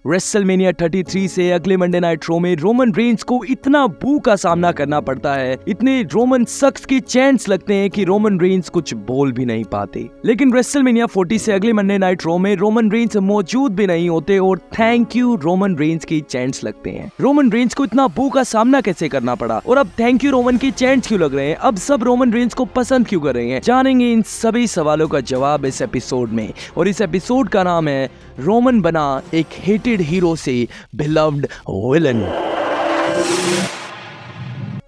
WrestleMania 33 से अगले Monday night रो में रोमन रेंस को इतना बू का सामना करना पड़ता है, इतने रोमन सक्स के चैंट्स लगते हैं कि रोमन रेंस कुछ बोल भी नहीं पाते। लेकिन रेसलमेनिया 40 से अगले मंडे नाइट रो में रोमन रेंस मौजूद भी नहीं होते और थैंक यू रोमन रेंस के चैंट्स लगते हैं। रोमन रेंस को इतना बू का सामना कैसे करना पड़ा और अब थैंक यू रोमन के चैंट्स क्यों लग रहे हैं, अब सब रोमन रेंस को पसंद क्यों कर रहे हैं, जानेंगे इन सभी सवालों का जवाब इस एपिसोड में। और इस एपिसोड का नाम है रोमन बना एक हेटेड हीरो से बिलव्ड विलन।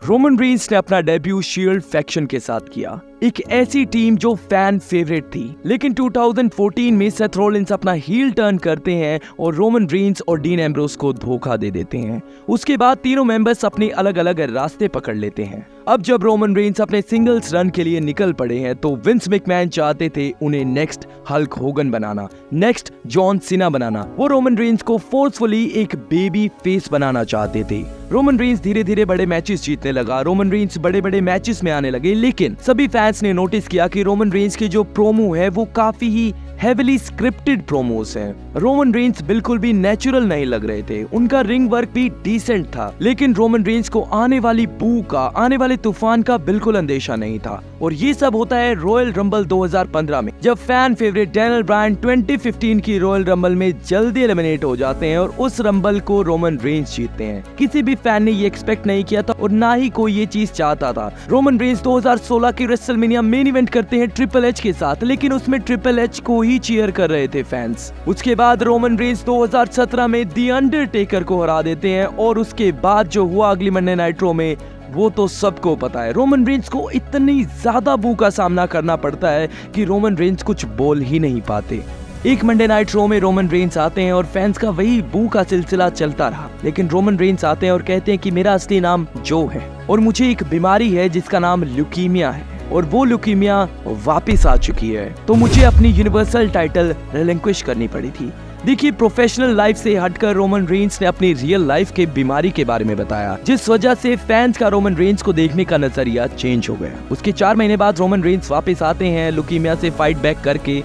रोमन रेंस ने अपना डेब्यू शील्ड फैक्शन के साथ किया, एक ऐसी टीम जो फैन फेवरेट थी। लेकिन 2014 में सेथ रॉलिंस अपना हील टर्न करते हैं और रोमन रेंस और डीन एम्ब्रोस को धोखा दे देते हैं। उसके बाद तीनों मेंबर्स अपने अलग अलग रास्ते पकड़ लेते हैं। अब जब रोमन रेंस अपने सिंगल्स रन के लिए निकल पड़े हैं तो विंस मैकमैन चाहते थे उन्हें नेक्स्ट हल्क होगन बनाना, नेक्स्ट जॉन सीना बनाना। वो रोमन रेंस को फोर्सफुली एक बेबी फेस बनाना चाहते थे। रोमन रेंस धीरे धीरे बड़े मैचेस जीतने लगा, रोमन रेंस बड़े बड़े मैचेस में आने लगे। लेकिन सभी फैंस ने नोटिस किया कि रोमन रेंस की जो प्रोमो है वो काफी ही हेविली स्क्रिप्टेड प्रोमोस हैं। रोमन रेंस बिल्कुल भी नेचुरल नहीं लग रहे थे, उनका रिंग वर्क भी डिसेंट था। लेकिन रोमन रेंस को आने वाली बू का, आने वाले तूफान का बिल्कुल अंदेशा नहीं था। और ये सब होता है रॉयल रंबल 2015 में, जब फैन फेवरेट डैनियल ब्रायन 2015 की रॉयल रंबल में जल्दी एलिमिनेट हो जाते हैं और उस रंबल को रोमन रेंस जीतते हैं। किसी भी फैन ने ये एक्सपेक्ट नहीं किया था और ना ही कोई ये चीज चाहता था। रोमन रेंस 2016 की रेसलमेनिया मेन इवेंट करते हैं ट्रिपल एच के साथ, लेकिन उसमें ट्रिपल एच को ही चीयर कर रहे थे फैंस। उसके बाद रोमन रेंस 2017 में दी अंडरटेकर को हरा देते हैं और उसके बाद जो हुआ अगली मंडे नाइट रो में वो तो सबको पता है। रोमन रेंस को इतनी ज्यादा बू का सामना करना पड़ता है कि रोमन रेंस कुछ बोल ही नहीं पाते। एक मंडे नाइट रो में रोमन रेंस आते हैं और फैंस का वही बू का सिलसिला चलता रहा। लेकिन रोमन रेंस आते हैं और कहते हैं कि मेरा असली नाम जो है और मुझे एक बीमारी है जिसका नाम ल्यूकीमिया है और वो ल्यूकीमिया वापस आ चुकी है, तो मुझे अपनी यूनिवर्सल टाइटल रिलिंक्विश करनी पड़ी थी। देखिए, प्रोफेशनल लाइफ से हटकर रोमन रेंस ने अपनी रियल लाइफ के बीमारी के बारे में बताया, जिस वजह से फैंस का रोमन रेंस को देखने का नजरिया चेंज हो गया। उसके 4 महीने बाद रोमन रेंस वापस आते हैं ल्यूकीमिया से फाइट बैक करके।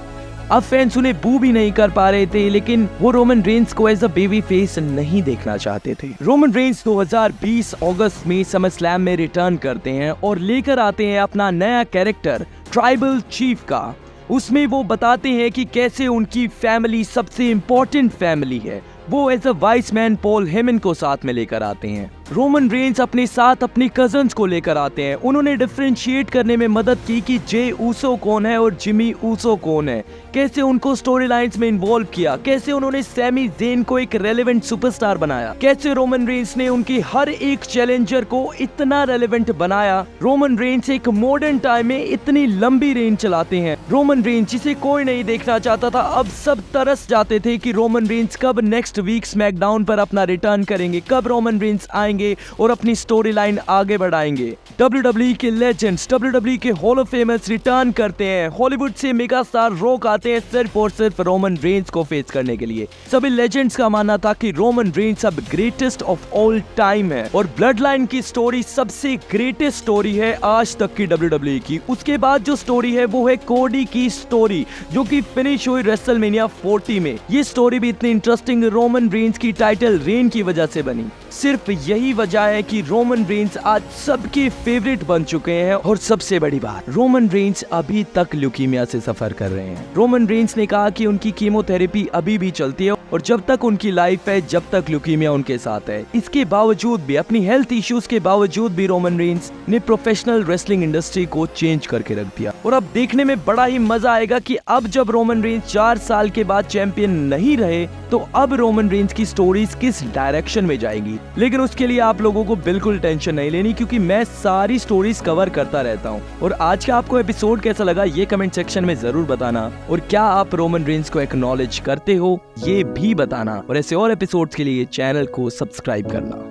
अब फैंस उन्हें बू भी नहीं कर पा रहे थे, लेकिन वो रोमन रेंस को एज अ बेबी फेस नहीं देखना चाहते थे। रोमन रेंस 2020 अगस्त में समर स्लैम में रिटर्न करते हैं और लेकर आते हैं अपना नया कैरेक्टर ट्राइबल चीफ का। उसमें वो बताते हैं कि कैसे उनकी फैमिली सबसे इम्पोर्टेंट फैमिली है। वो as a wise man Paul Heyman को साथ में लेकर आते हैं। रोमन रेंस अपने साथ अपने कजन्स को लेकर आते हैं। उन्होंने डिफरेंशिएट करने में मदद की कि जे ऊसो कौन है और जिमी ऊसो कौन है, कैसे उनको स्टोरी लाइन्स में इन्वॉल्व किया, कैसे उन्होंने सैमी ज़ेन को एक रेलेवेंट सुपरस्टार बनाया, कैसे रोमन रेंस ने उनकी हर एक चैलेंजर को इतना रेलेवेंट बनाया। रोमन रेंस एक मॉडर्न टाइम में इतनी लंबी रेंज चलाते हैं। रोमन रेंस जिसे कोई नहीं देखना चाहता था, अब सब तरस जाते थे कि रोमन रेंस कब नेक्स्ट वीक स्मैकडाउन पर अपना रिटर्न करेंगे, कब रोमन रेंस आएंगे और अपनी स्टोरी लाइन आगे बढ़ाएंगे। WWE के लेजेंड्स, WWE के हॉल ऑफ फेमर्स रिटर्न करते हैं। हॉलीवुड से मेगा स्टार रॉक आते हैं सिर्फ और सिर्फ रोमन रेंस को फेस करने के लिए। सभी लेजेंड्स का मानना था कि रोमन रेंस अब ग्रेटेस्ट ऑफ ऑल टाइम है और ब्लड लाइन की स्टोरी सबसे ग्रेटेस्ट स्टोरी है आज तक की WWE की। उसके बाद जो स्टोरी है वो है कोडी की स्टोरी, जो कि फिनिश हुई रेसलमेनिया 40 में। ये स्टोरी भी इतनी इंटरेस्टिंग रोमन रेंस की टाइटल रेन की वजह से बनी। सिर्फ यही वजह है कि रोमन रेंस आज सबके फेवरेट बन चुके हैं। और सबसे बड़ी बात, रोमन रेंस अभी तक ल्यूकीमिया से सफर कर रहे हैं। रोमन रेंस ने कहा कि उनकी कीमोथेरेपी अभी भी चलती है और जब तक उनकी लाइफ है, जब तक ल्यूकीमिया उनके साथ है। इसके बावजूद भी, अपनी हेल्थ इश्यूज के बावजूद भी रोमन रेंस ने प्रोफेशनल रेसलिंग इंडस्ट्री को चेंज करके रख दिया। और अब देखने में बड़ा ही मजा आएगा कि अब जब रोमन रेंस 4 साल के बाद चैंपियन नहीं रहे, तो अब रोमन रेंस की स्टोरीज किस डायरेक्शन में जाएगी। लेकिन उसके लिए आप लोगों को बिल्कुल टेंशन नहीं लेनी, क्योंकि मैं सारी स्टोरीज कवर करता रहता हूँ। और आज का आपको एपिसोड कैसा लगा ये कमेंट सेक्शन में जरूर बताना। और क्या आप रोमन रेंस को एक्नॉलेज करते हो ये भी बताना। और ऐसे और एपिसोड्स के लिए चैनल को सब्सक्राइब करना।